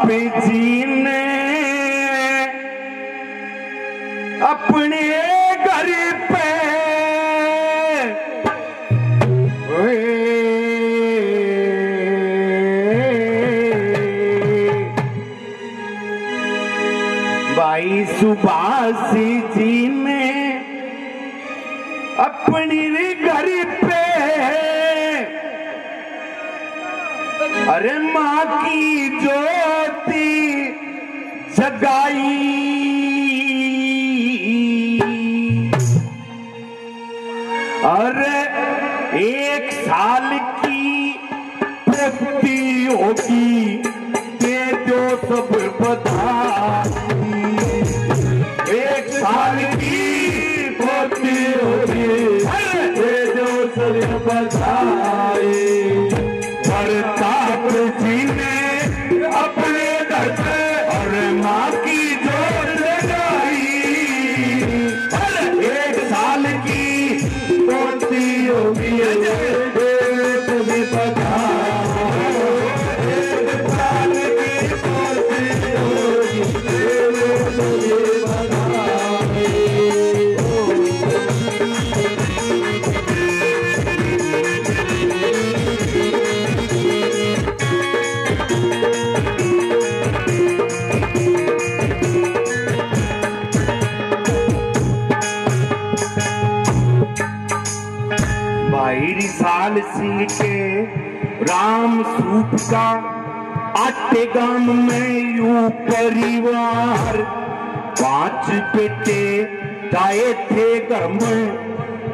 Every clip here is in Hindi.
जी ने अपने घर पे भाई सुभाष जी ने अपनी घर पे अरे माँ की ज्योति जगाई। अरे 1 साल की पूर्ति होगी, दे दो सब बधाई। 1 साल की पूर्ति होगी, दे दो सब बधाई। प्रताप जी ने अपने घर पे और माँ की जोर लगाई। 1 साल की पूर्ति होगी, तुम्हें पता। 1 साल की पूर्ति होगी, तुम्हें पता। रिसाल सिंह के राम स्वरूप का आटे गांव में यूं परिवार। 5 बेटे जाए थे घर में,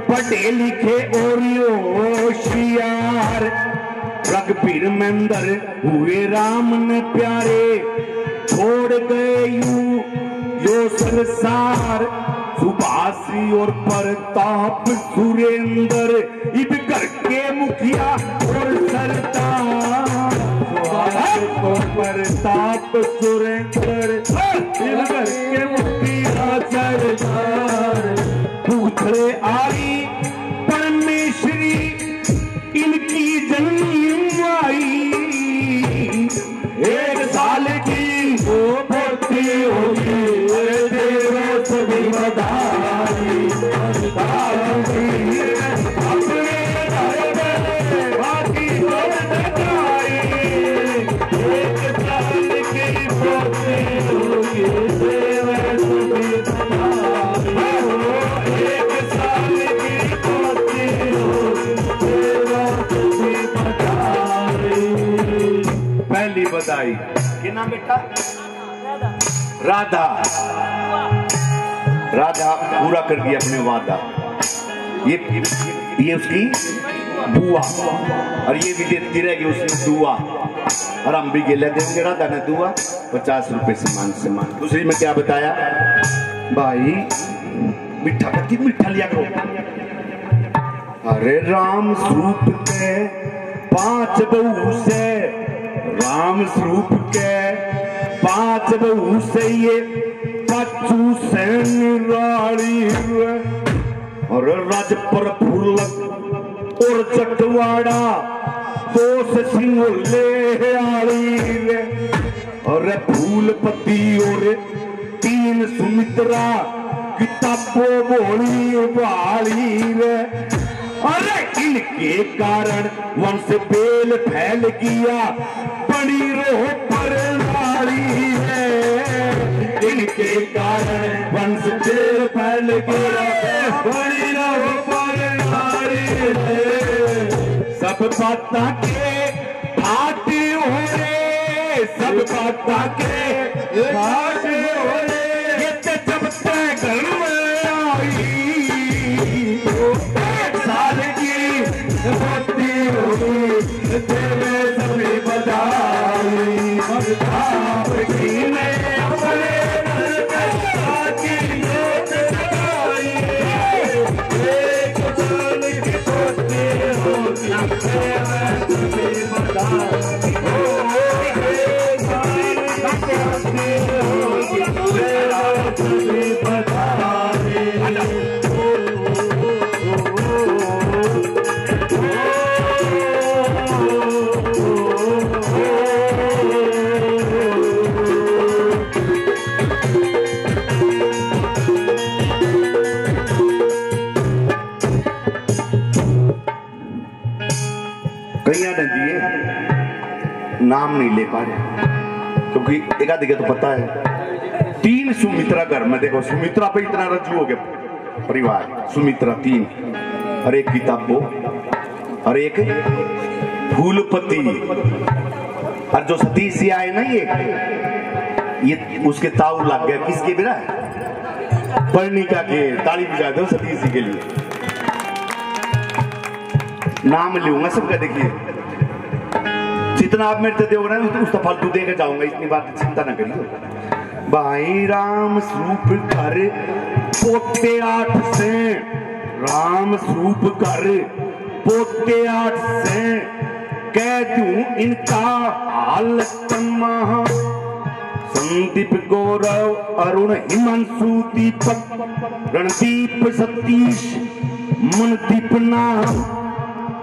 पढ़े लिखे और होशियार। रघुबीर मेंदर हुए राम ने प्यारे, छोड़ गए यूं यो संसार। सुभाष और प्रताप सुरेंद्र इब घर के मुखिया और सरदार। सुभाष और प्रताप सुरेंद्र इब घर के मुखिया सरदार। पूछड़े आई परमेश्वरी इनकी जन्म आई। 1 साल की वो पूर्ति होगी, सभी बधाई। अपने बाकी जोर लगाई। 1 साल की पूर्ति होगी, सभी बधाई। 1 साल की पूर्ति होगी, सभी बधाई। पहली बधाई क्या नाम बेटा? राधा। राधा पूरा कर दिया अपने वादा। ये उसकी बुआ, और ये भी देती रहेगी उसने दुआ, और हम भी गिले देंगे। राधा ने दुआ 50 रुपए सम्मान। दूसरी में क्या बताया भाई? मिठा करती मिठा लिया करो। अरे राम स्वरूप के 5 बहू से, राम स्वरूप के 5 बहू से ये कच्चू सैन राड़ी और राजपर फूलक और चटवाड़ा 2 सिंगले आड़ी और फूलपति और 3 सुमित्रा किताबो बोली वाली। अरे इनके कारण वंश बेल फैल गया, बड़ी रोह पर नारी है। इनके कारण वंश बेल फैल गया, बड़ी रोह पर नारी है। सब बाता के भाटे हो रे, सब बाता के भाटे हो रे। ये जब तक घर में आई, 1 साल की होती होगी, तेरे सभी बधाई। प्रताप जी ने अपने घर पे आके जोत जगाई। 1 साल की होती होगी, तेरे सभी बधाई। 1 साल की होती होगी। भैया ने दिए, नाम नहीं ले पा रहे क्योंकि एक आधी का तो पता है। 3 सुमित्रा घर में, देखो सुमित्रा पे इतना रज्जू हो गया परिवार, सुमित्रा 3, और एक किताबो और एक फूलपति, और जो सतीश जी आए ना ये उसके ताऊ लग गया। किसके बिना? पर्णिका के। ताली बजा दो सतीश जी के लिए। नाम लूंगा सबका, देखिए जितना आप मेरे से दोगे ना उसका फालतू देकर जाऊंगा, इतनी बात चिंता ना करिए। भाई राम स्वरूप कर पोते 8 से, राम स्वरूप कर पोते 8 से, कह दूं इनका हाल तमाम। संदीप गौरव अरुण हिमांशु दीपक रणदीप सतीश मनदीप नाम,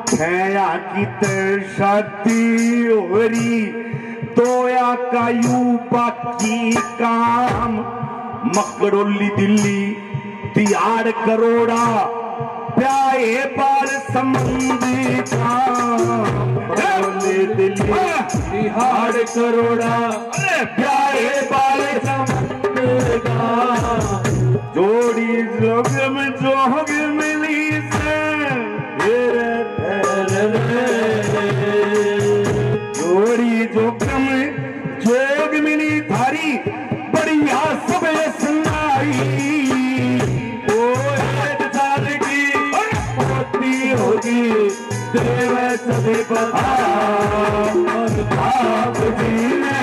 छया की शादी हो रही तोया का यू बाकी काम। मकड़ोली दिल्ली तिहाड़ करोड़ा प्याए बाल संबंधी काम। दिल्ली तिहाड़ करोड़ा प्याए बाल संबंधी काम। जोड़ी जोग में जोग मिली से, जोड़ी जोगम जोग मिली थारी बढ़िया सब सुनाई। ओ साल की होती होगी देव सभी बता, आप जी ने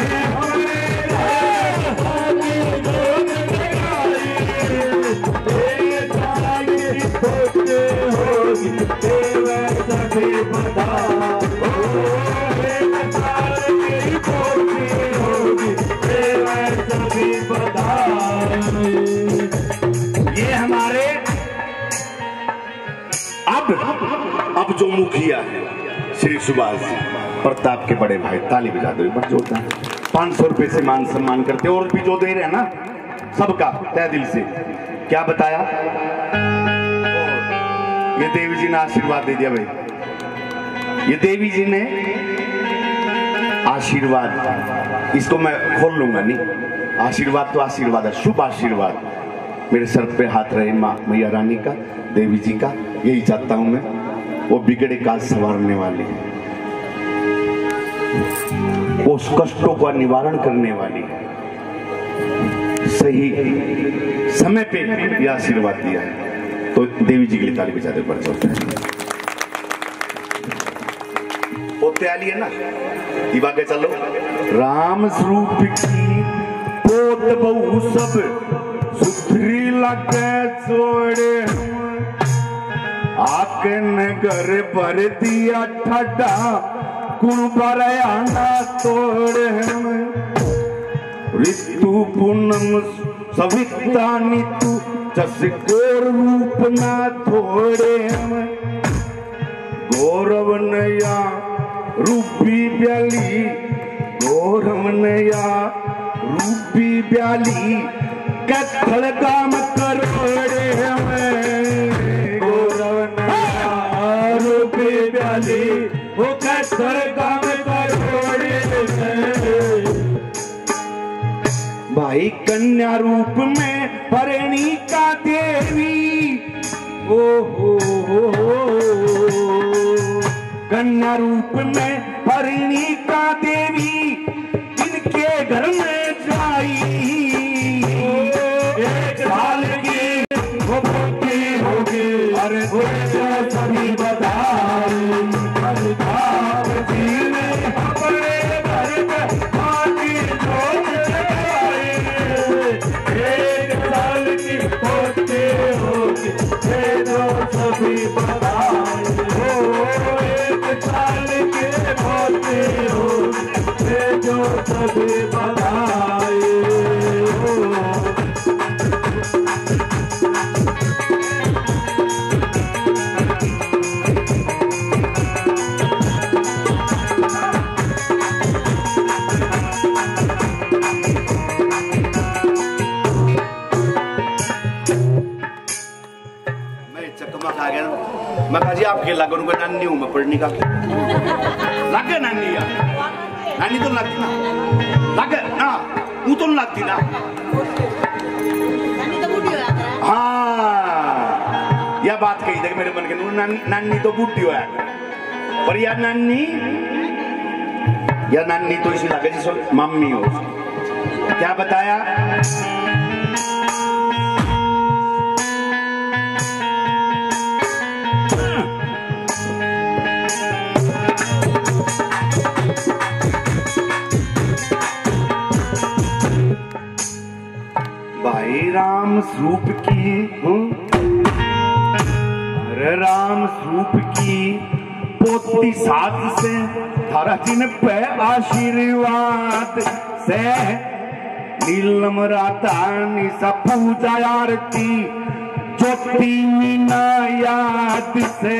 ये हमारे अब जो मुखिया है श्री सुभाष प्रताप के बड़े भाई, ताली बजा दो बड़ा जोरदार। 500 रुपए से मान सम्मान करते, और भी जो दे रहे हैं ना सबका तय दिल से। क्या बताया? ये देवी जी ने आशीर्वाद दे दिया भाई, ये देवी जी ने आशीर्वाद, इसको मैं खोल लूंगा नहीं। आशीर्वाद तो आशीर्वाद है, शुभ आशीर्वाद मेरे सर पे हाथ रहे माँ मैया रानी का, देवी जी का, यही चाहता हूं मैं। वो बिगड़े काज संवारने वाली, वो उस कष्टों का निवारण करने वाली, सही समय पे यह आशीर्वाद दिया है। तो देवी जी के लिए ताली बजा दे बढ़ जाता है। पोते आली है ना, दिवा के चलो। राम स्वरूप की पोत बहु सब सुथरी लगे छोड़े, आके नगर भर दिया ठड्डा कुण पर आना तोड़े। ऋतु पूनम सविता नीतु चसकोर रूप ना थोड़े। गौरव नया रूपी ब्याली, गौरव नया रूपी ब्याली, कत्थल काम करोड़े हमें। गौरव नया रूपी ब्याली, वो कत्थल काम करोड़े हमें। भाई कन्या रूप में परिणीका देवी, ओ हो कन्या रूप में परिणीका देवी, इनके घर में जाई। एक साल की वो पोती होगी, अरे सभी बताई। प्रताप जी ने अपने घर में माटी जोत लगाई। एक साल की पोती होगी, सभी बताई। एक साल के पोती होगी, जो दिमाग आ गया। मैं कहा जी आपके लग उनको नानी हूँ मैं पढ़ने का लग गया नानी यार नानी तो लगती ना लग ना वो तो लगती ना हाँ यह बात कही थी मेरे मन के नानी तो बूढ़ी हो पर यार नानी तो इसी लगे जिस मम्मी हो क्या बताया भाई राम स्वरूप की अरे राम स्वरूप की पोती साथ से थारा जिन पे आशीर्वाद से नीलम राता निशा पूजा आरती ज्योति मीना याद से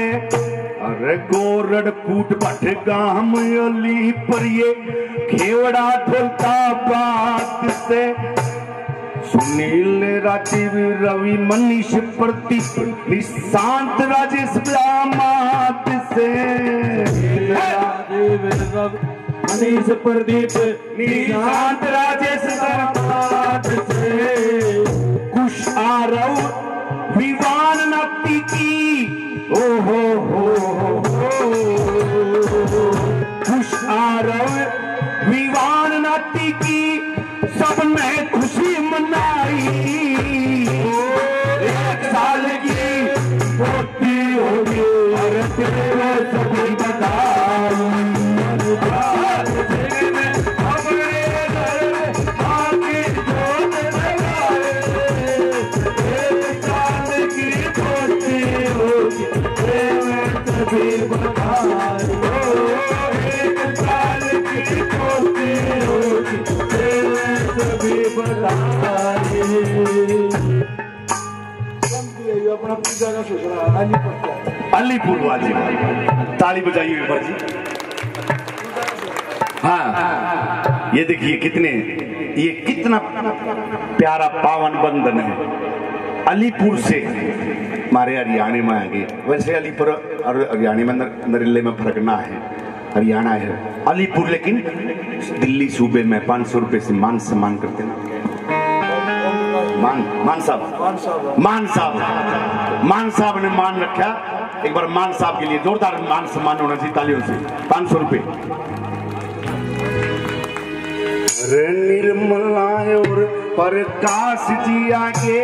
अरे गोरड़ कूट भट गाम अली पर ये खेवड़ा ढोलता बात से सुनील राजीव रवि मनीष प्रदीप निशांत राजेश दामाद से मनीष प्रदीप निशांत राजेश दामाद से कुश आरव विवान नाती की ओ हो कुश आरव विवान नाती की सबने खुशी मनाई एक साल की पोती होगी और तेरे सभी बधाई आगे जोत लगाए एक साल की पोती होगी तेरे सभी बधाई एक साल की पोती होगी अपना पूजा का सोचना अलीपुर वाजी ताली बजाइए एक बार जी हाँ ये देखिए ये कितना प्यारा पावन बंधन है अलीपुर से हमारे हरियाणा में आगे वैसे अलीपुर और हरियाणा में नरेले में फर्क ना है हरियाणा है अलीपुर लेकिन दिल्ली सूबे में 500 रुपए से मान सम्मान करते हैं मान साहब ने मान रखा एक बार मान साहब के लिए जोरदार मान सम्मान होना चाहिए तालियों से 500 रुपए निर्मला और प्रकाश जी आगे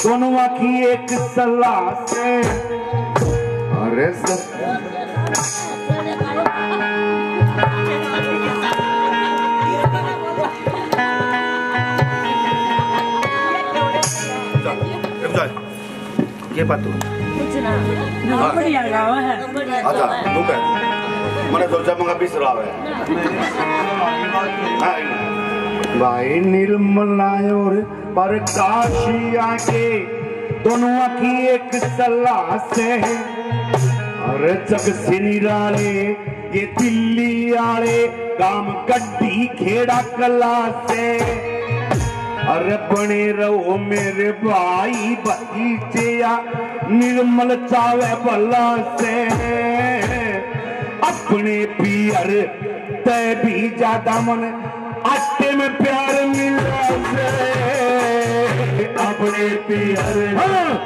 दोनों की एक सलाह से अरे ये बात तो बढ़िया गाँव है अच्छा तू कह मैंने सोचा मंगा बिसरा है भाई निर्मला और प्रकाशिया के दोनों की एक सलाह से अरे जग से निराले ये दिल्ली आले काम गड्डी खेड़ा कला से अरे बने रहो मेरे भाई भतीजे निर्मल चावे भला से अपने पियर तय भी ज्यादा मन आटे में प्यार मिला से अपने पियर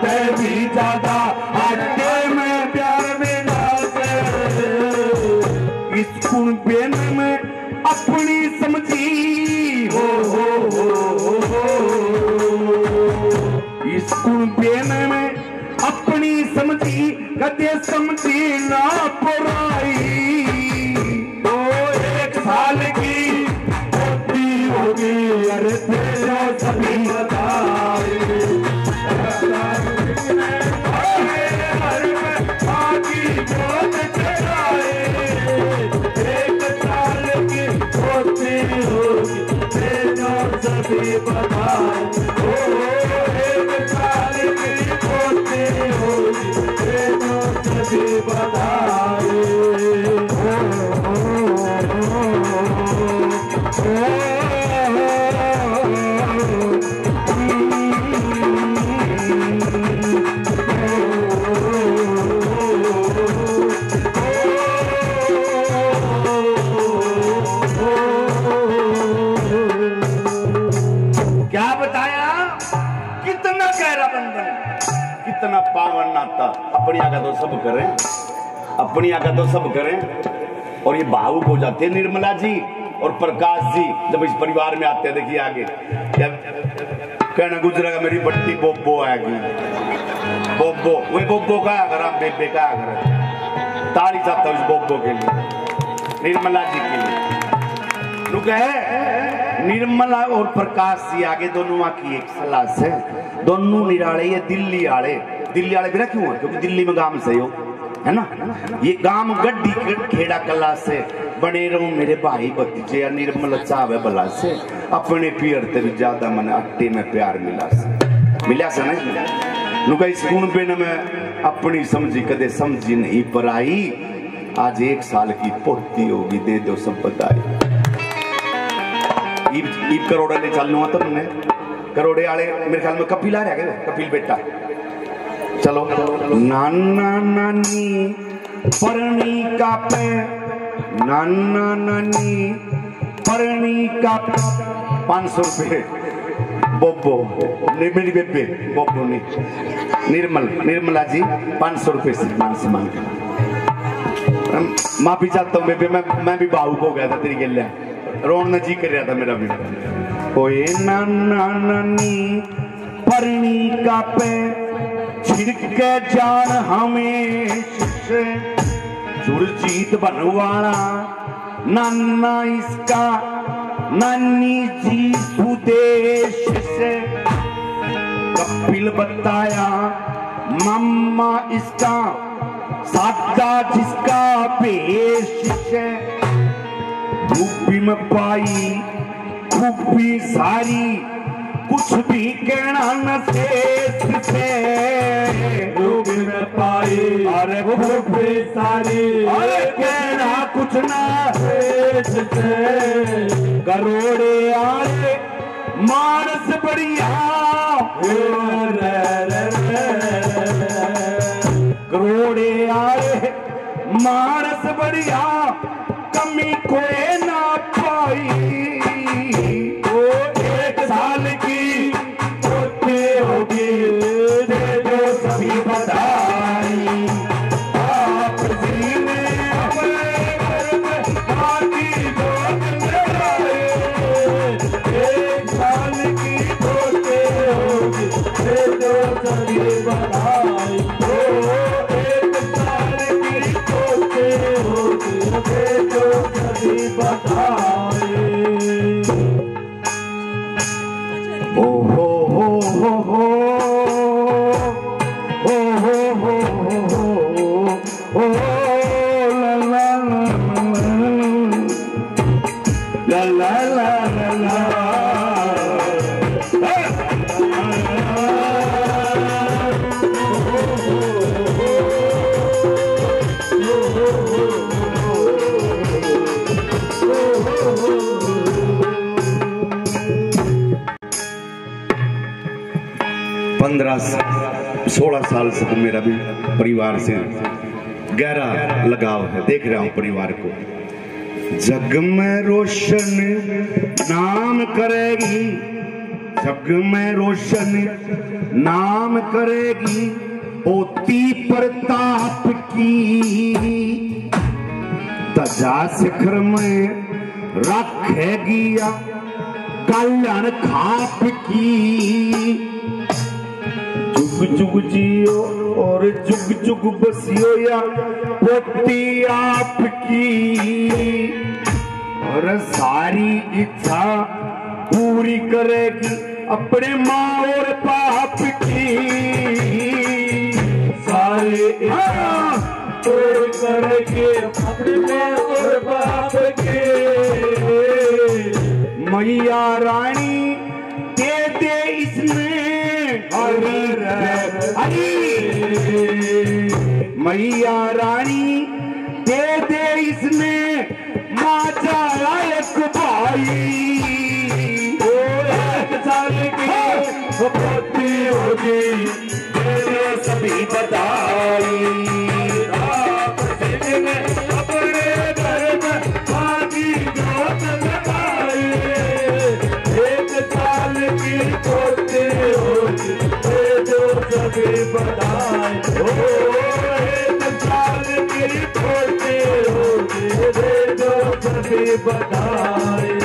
तय भी ज्यादा आटे में प्यार मिला से इस कुंबेन में अपनी समझी हो इस कुंबेन में अपनी समझी कदे समझी ना पुराई तो एक साल की होती होगी अरे तेरा सभी बताए आगे जोत चढ़ाए एक साल की होती होगी तेरा सभी बताए एक साल की होती होगी तेरा सभी बताए कितना पावन नाता। अपनी आगा तो सब करें, अपनी आगा तो सब करें। और ये भावुक हो जाते हैं निर्मला जी और प्रकाश जी जब इस परिवार में आते हैं। देखिए आगे क्या कहना गुजरेगा, मेरी बट्टी बोबो आएगी। बोबो वही बोबो का अगर आप बेबे का अगर ताली चाहता हूँ इस बोबो के लिए, निर्मला जी के लिए। रुक है निर्मला और प्रकाश जी आगे दोनों की एक सलाह से दोनों निराले। ये दिल्ली आले बिना क्यों है? क्योंकि दिल्ली में गांव से हो है ना। ये गांव गड्डी खेड़ा कला से बने रहो मेरे भाई भतीजे। निर्मल चावे भला से अपने पियर ते भी ज्यादा मन अट्टे में प्यार मिला से नहीं नुका इस गुण पे न मैं अपनी समझी कदे समझी नहीं पर आई। आज 1 साल की पोती होगी, दे दो सब बताई। ईब करोड़ा ले चलना तो मैं करोड़े आले मेरे ख्याल में कपिल आ रहा है, कपिल बेटा। चलो नाना नानी परनी का पे, नाना नानी परनी का 500 रुपए बोबो मेरी बेबे बोबो ने निर्मला जी 500 रुपए से मान से मांग माफी चाहता हूँ बेबे। मैं भी भावुक हो गया था तेरी गल, रोना जी कर रहा था मेरा भी। ओए नाना नानी परनी का पे छिड़के जान हमेशा सुरजीत बनवाना नाना इसका नानी जी सुदेश से। कपिल बताया मम्मा इसका सादा जिसका पेश से। यूपी में पाई खूबी सारी कुछ भी कहना न शेष से। यूपी में पाई अरे खूबी सारी अरे कहना कुछ न शेष से। करोड़े आए मानस बढ़िया करोड़े आए मानस बढ़िया कमी कोई ना पाई। वो 1 साल की होती होगी दे दो सभी बधाई। आप जी ने अपने घर में आदि गोद लगाए। 1 साल की होती होगी दे दो सभी बधाई। ओ हो हो हो हो ओ हो हो हो हो ला ला ला ला ला पंद्रह 16 साल से तो मेरा भी परिवार से गहरा लगाव है। देख रहा हूं परिवार को। जग में रोशन नाम करेगी, जग में रोशन नाम करेगी पोती प्रताप की। तजा शिखर में रखेगी कल्याण खाप की। जुग जुग जियो और जुग जुग बसियो या पोती आपकी। और सारी इच्छा पूरी करेगी अपने माँ और बाप की। सारी इच्छा पूरी करेगी अपने माँ और बाप की। मैया रानी दे दे इसमें हरी मैया रानी दे दे इसमें माचा एक भाई। 1 साल की पोती होगी दे दे सभी बधाई। अपने घर में आदि गोद लगाई। 1 साल की पोती होगी दे दो सभी बधाई हो, साल की पोते हो, दे दो सभी बधाई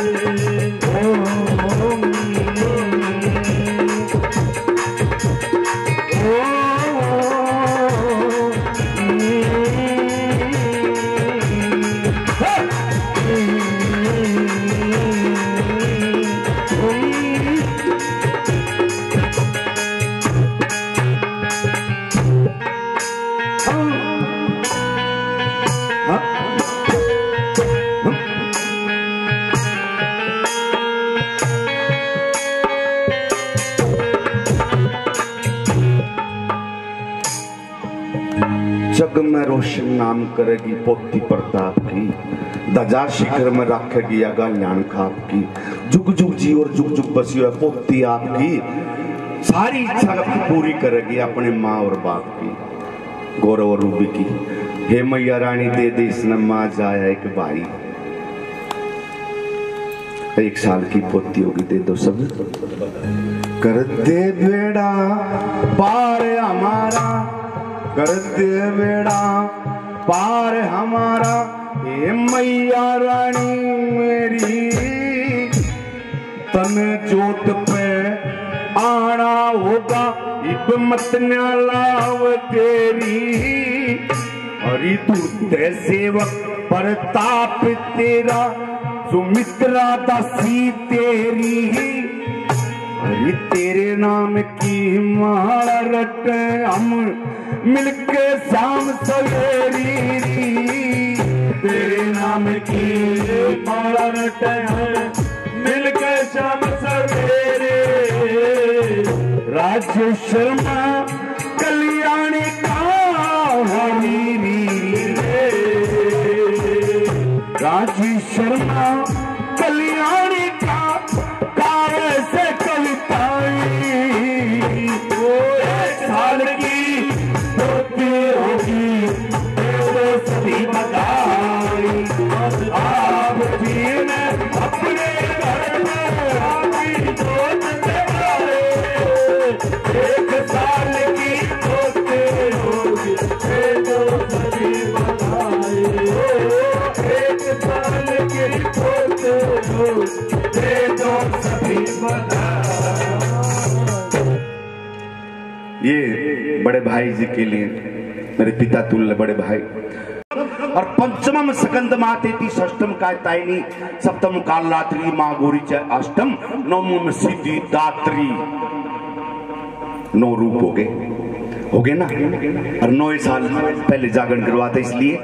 जग में रोशन नाम करेगी पोती प्रताप की, दजा शिखर में रखेगी अगल्याण खाप की, जुग जुग जी और जुग जुग बसी है पोती आपकी, सारी इच्छा पूरी करेगी अपने माँ और बाप की। गौरव और रूबी की, हे मैया रानी दे दे इसने माँ जाया एक भाई, 1 साल की पोती होगी दे दो सब। कर दे बेड़ा पार हमारा, कर दे बेड़ा पार हमारा, हे मैया रानी मेरी, तन जोत पे आना होगा इब मत लाव तेरी, हरि दूते सेवक प्रताप तेरा, सुमित्रा दासी तेरी, हरि तेरे नाम की माला रटे हम मिलके शाम सवेरी, तेरे नाम की माला रटे हैं मिलके शाम सवेरे, राजू शर्मा कल्याणी का हरी रे, राजू शर्मा कल्याणी का कार्य से कविताएं, वो 1 साल की पोती होगी तो सभी बधाई, आप भी ने अपने घर में आपकी जोत जगाए, 1 साल की पोती होगी तो सभी बधाई, 1 साल की पोती होगी तो सभी बधाई। ये बड़े भाई जी के लिए, मेरे पिता तुल्य बड़े भाई। और पंचमम स्कंद मातेति, षष्टम कायतायिनी, सप्तम कालरात्रि माँ गौरी च अष्टम, नवम सिद्धि दात्री। 9 रूप हो गए ना। और 9 साल पहले जागरण करवाते, इसलिए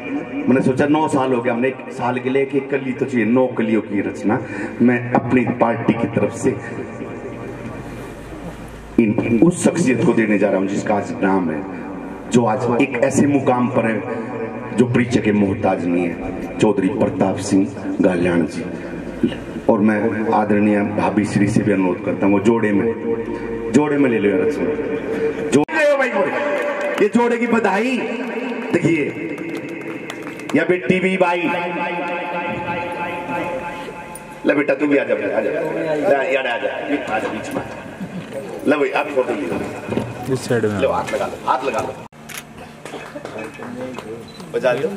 मैंने सोचा 9 साल हो गया, हमने 1 साल के लिए एक कली तो चाहिए, 9 कलियों की रचना मैं अपनी पार्टी की तरफ से उस शख्सियत को देने जा रहा हूं जिसका आज नाम है, जो आज एक ऐसे मुकाम पर है जो परिचय के मोहताज नहीं है, चौधरी प्रताप सिंह गाल्याण जी। और मैं आदरणीय भाभी श्री से भी अनुरोध करता हूँ वो जोड़े में ले लो रचना, जोड़े भाई, ये जोड़े की बधाई। देखिए या बेटी भी भाई, ले बेटा तू भी आ जा, यार आ जा बीच में, ले भाई आप फोटो लीजिए इस साइड में, लो हाथ लगा लो, बजा लियो।